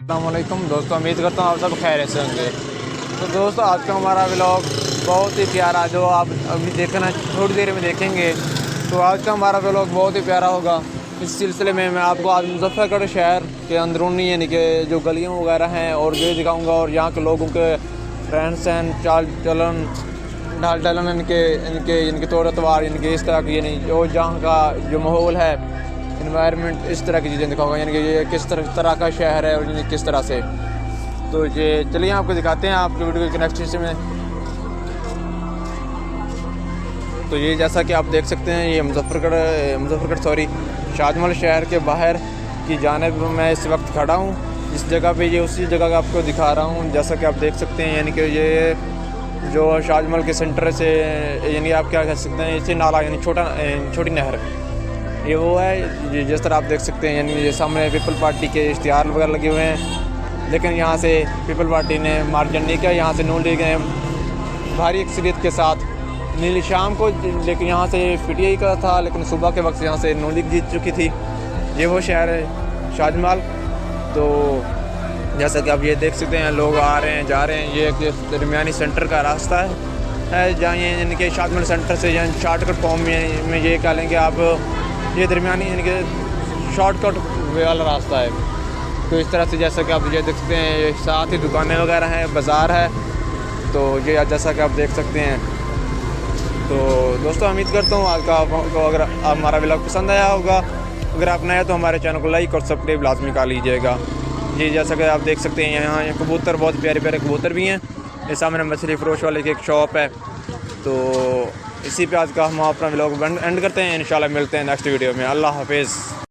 अस्सलामुअलैकुम दोस्तों, उम्मीद करता हूँ आप सब खैरियत से होंगे। तो दोस्तों, आज का हमारा व्लॉग बहुत ही प्यारा, जो आप अभी देखना थोड़ी देर में देखेंगे, तो आज का हमारा व्लॉग बहुत ही प्यारा होगा। इस सिलसिले में मैं आपको आज मुजफ्फरगढ़ शहर के अंदरूनी यानी कि जो गलियों वगैरह हैं और जो दिखाऊँगा, और यहाँ के लोगों के रहन सहन, चाल चलन, ढाल ढलन, इनके तौर तवार, इनके इस तरह की यानी जो जहाँ का जो माहौल है, इन्वायरमेंट, इस तरह की चीज़ें दिखाऊंगा, यानी कि ये किस तरह का शहर है और किस तरह से। तो ये चलिए आपको दिखाते हैं आपके वीडियो के नेक्स्ट हिस्से में। तो ये जैसा कि आप देख सकते हैं, ये मुजफ्फरगढ़ शाजमहल शहर के बाहर की जानिब मैं इस वक्त खड़ा हूँ। इस जगह पे ये उसी जगह का आपको दिखा रहा हूँ, जैसा कि आप देख सकते हैं। यानी कि ये जो शाजमहल के सेंटर से, यानी आप क्या कह सकते हैं, इसे नाला यानी छोटी नहर, ये वो है जिस तरह आप देख सकते हैं। यानी ये सामने पीपल पार्टी के इश्तिहार वगैरह लगे हुए हैं, लेकिन यहाँ से पीपल पार्टी ने मार्जिन नहीं किया। यहाँ से नून लीग ने भारी अक्सरियत के साथ नीली शाम को, लेकिन यहाँ से PTI का था, लेकिन सुबह के वक्त यहाँ से नून लीग जीत चुकी थी। ये वो शहर है शाजमहल। तो जैसा कि आप ये देख सकते हैं, लोग आ रहे हैं जा रहे हैं। ये एक दरमियानी सेंटर का रास्ता है जहाँ यानी कि शाजमहल सेंटर से यहाँ शॉर्टकट फॉर्म में ये कह लेंगे आप, ये दरमियानी यानी कि शॉर्टकट वाला रास्ता है। तो इस तरह से जैसा कि आप ये देख सकते हैं, साथ ही दुकानें वगैरह हैं, बाज़ार है। तो ये जैसा कि आप देख सकते हैं। तो दोस्तों, उम्मीद करता हूँ आज का आपको अगर हमारा व्लॉग पसंद आया होगा। अगर आप नए तो हमारे चैनल को लाइक और सब्सक्राइब लाजमी कर लीजिएगा। जी, जैसा कि आप देख सकते हैं, यहाँ कबूतर, बहुत प्यारे प्यारे कबूतर भी हैं। ये सामने मछली फरोश वाले की एक शॉप है। तो इसी पे आज का हम अपना व्लॉग एंड करते हैं। इंशाल्लाह मिलते हैं नेक्स्ट वीडियो में। अल्लाह हाफिज़।